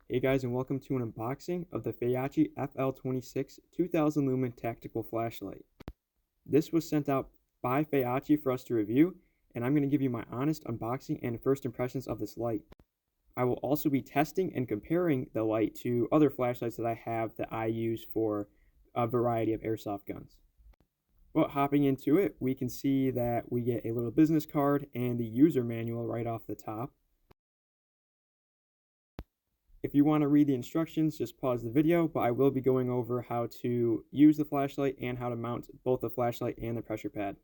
Hey guys, and welcome to an unboxing of the Feyachi FL-26 2000 lumen tactical flashlight. This was sent out by Feyachi for us to review, and I'm going to give you my honest unboxing and first impressions of this light. I will also be testing and comparing the light to other flashlights that I have that I use for a variety of airsoft guns. But hopping into it, we can see that we get a little business card and the user manual right off the top. If you want to read the instructions, just pause the video, but I will be going over how to use the flashlight and how to mount both the flashlight and the pressure pad.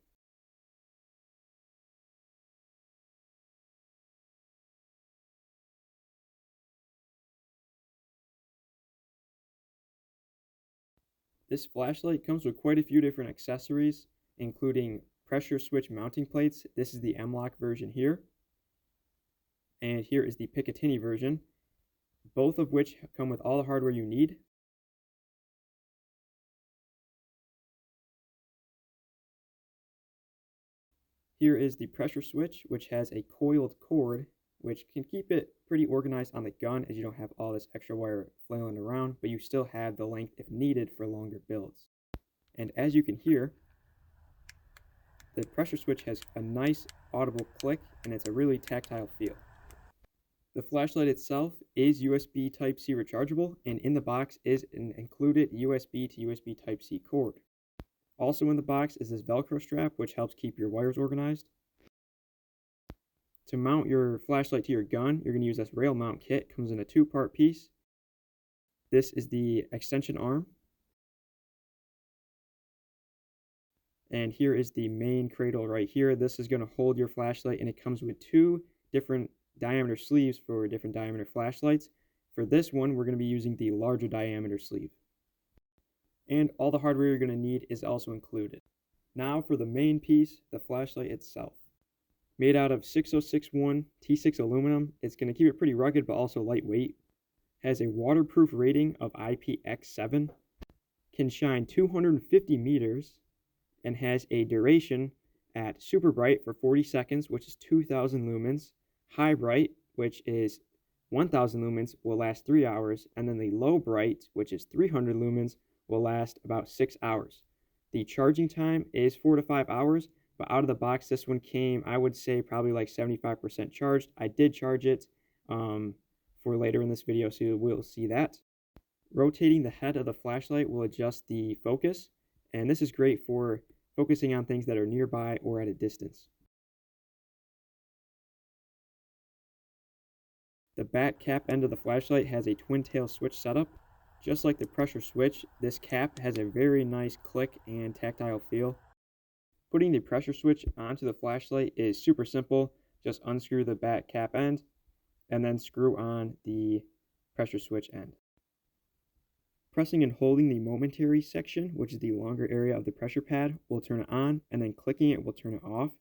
This flashlight comes with quite a few different accessories, including pressure switch mounting plates. This is the M-LOK version here, and here is the Picatinny version, both of which come with all the hardware you need. Here is the pressure switch, which has a coiled cord, which can keep it pretty organized on the gun as you don't have all this extra wire flailing around, but you still have the length if needed for longer builds. And as you can hear, the pressure switch has a nice audible click, and it's a really tactile feel. The flashlight itself is USB Type-C rechargeable, and in the box is an included USB to USB Type-C cord. Also in the box is this Velcro strap, which helps keep your wires organized. To mount your flashlight to your gun, you're going to use this rail mount kit. It comes in a two-part piece. This is the extension arm. And here is the main cradle right here. This is going to hold your flashlight, and it comes with two different diameter sleeves for different diameter flashlights. For this one, we're going to be using the larger diameter sleeve. And all the hardware you're going to need is also included. Now for the main piece, the flashlight itself. Made out of 6061 T6 aluminum, it's going to keep it pretty rugged but also lightweight. Has a waterproof rating of IPX7, can shine 250 meters, and has a duration at super bright for 40 seconds, which is 2000 lumens, high bright, which is 1000 lumens, will last 3 hours, and then the low bright, which is 300 lumens, will last about 6 hours. The charging time is 4 to 5 hours, but out of the box, this one came, I would say, probably like 75% charged. I did charge it for later in this video, so you will see that. Rotating the head of the flashlight will adjust the focus, and this is great for focusing on things that are nearby or at a distance. The back cap end of the flashlight has a twin tail switch setup. Just like the pressure switch, this cap has a very nice click and tactile feel. Putting the pressure switch onto the flashlight is super simple. Just unscrew the back cap end and then screw on the pressure switch end. Pressing and holding the momentary section, which is the longer area of the pressure pad, will turn it on, and then clicking it will turn it off.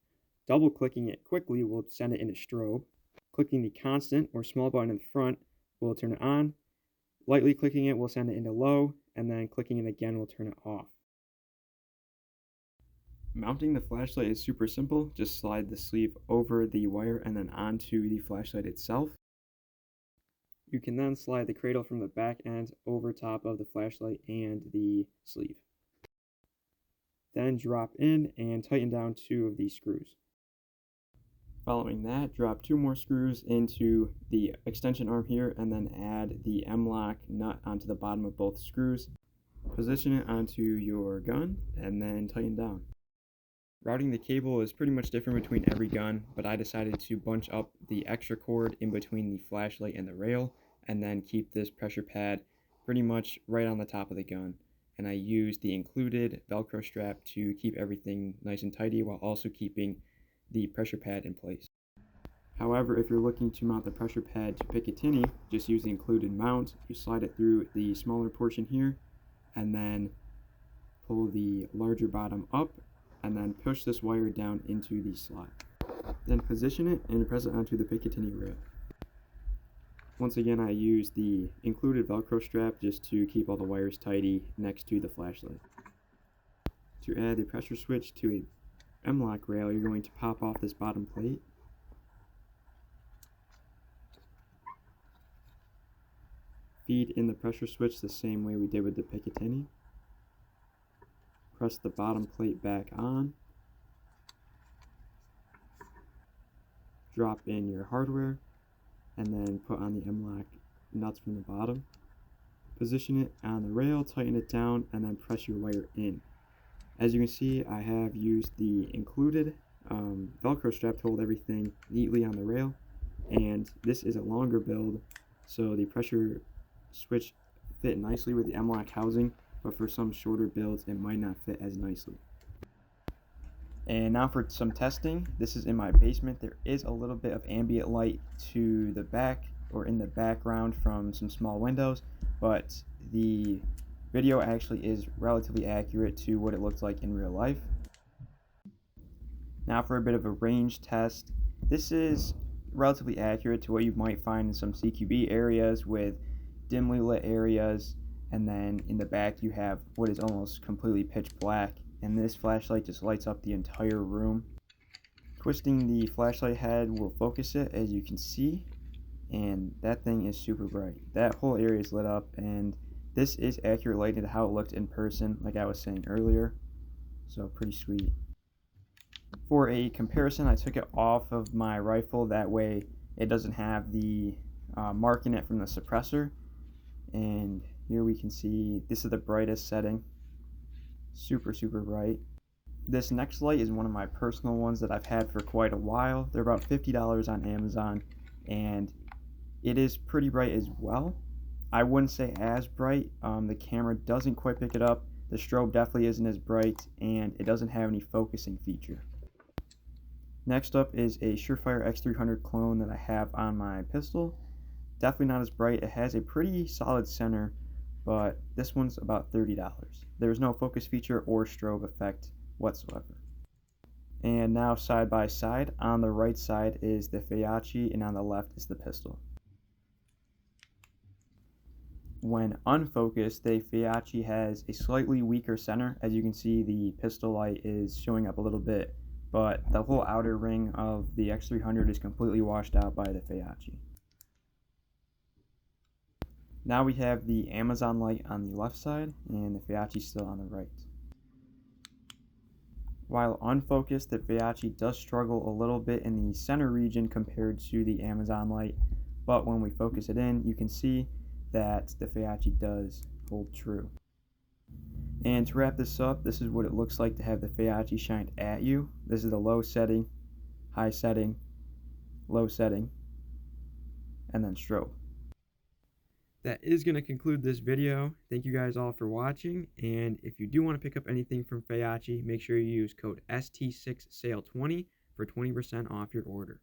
Double clicking it quickly will send it into strobe. Clicking the constant or small button in the front will turn it on. Lightly clicking it will send it into low, and then clicking it again will turn it off. Mounting the flashlight is super simple. Just slide the sleeve over the wire and then onto the flashlight itself. You can then slide the cradle from the back end over top of the flashlight and the sleeve. Then drop in and tighten down 2 of these screws. Following that, drop 2 more screws into the extension arm here and then add the M-LOK nut onto the bottom of both screws. Position it onto your gun and then tighten down. Routing the cable is pretty much different between every gun, but I decided to bunch up the extra cord in between the flashlight and the rail and then keep this pressure pad pretty much right on the top of the gun. And I used the included Velcro strap to keep everything nice and tidy while also keeping the pressure pad in place. However, if you're looking to mount the pressure pad to Picatinny, just use the included mount. You slide it through the smaller portion here and then pull the larger bottom up and then push this wire down into the slot. Then position it and press it onto the Picatinny rail. Once again, I use the included Velcro strap just to keep all the wires tidy next to the flashlight. To add the pressure switch to a M-LOK rail, you're going to pop off this bottom plate. feed in the pressure switch the same way we did with the Picatinny. Press the bottom plate back on. Drop in your hardware, and then put on the M-lock nuts from the bottom. Position it on the rail, tighten it down, and then press your wire in. As you can see, I have used the included Velcro strap to hold everything neatly on the rail, and this is a longer build, so the pressure switch fit nicely with the M-lock housing, but for some shorter builds it might not fit as nicely. And now for some testing. This is in my basement. There is a little bit of ambient light to the back or in the background from some small windows, but the video actually is relatively accurate to what it looks like in real life. Now for a bit of a range test. This is relatively accurate to what you might find in some CQB areas with dimly lit areas, and then in the back you have what is almost completely pitch black, and this flashlight just lights up the entire room. Twisting the flashlight head will focus it, as you can see, and that thing is super bright. That whole area is lit up, and this is accurate lighting to how it looked in person, like I was saying earlier, so pretty sweet. For a comparison, I took it off of my rifle, that way it doesn't have the mark in it from the suppressor, and here we can see this is the brightest setting. Super bright. This next light is one of my personal ones that I've had for quite a while. They're about $50 on Amazon, and it is pretty bright as well. I wouldn't say as bright. The camera doesn't quite pick it up. The strobe definitely isn't as bright, and it doesn't have any focusing feature. Next up is a Surefire X300 clone that I have on my pistol. Definitely not as bright. It has a pretty solid center, but this one's about $30. There's no focus feature or strobe effect whatsoever. And now side by side, on the right side is the Feyachi and on the left is the pistol. When unfocused, the Feyachi has a slightly weaker center. As you can see, the pistol light is showing up a little bit, but the whole outer ring of the X300 is completely washed out by the Feyachi. Now we have the Amazon light on the left side and the Feyachi still on the right. While unfocused, the Feyachi does struggle a little bit in the center region compared to the Amazon light, but when we focus it in, you can see that the Feyachi does hold true. And to wrap this up, this is what it looks like to have the Feyachi shined at you. This is the low setting, high setting, low setting, and then strobe. That is going to conclude this video. Thank you guys all for watching, and if you do want to pick up anything from Feyachi, make sure you use code ST6SALE20 for 20% off your order.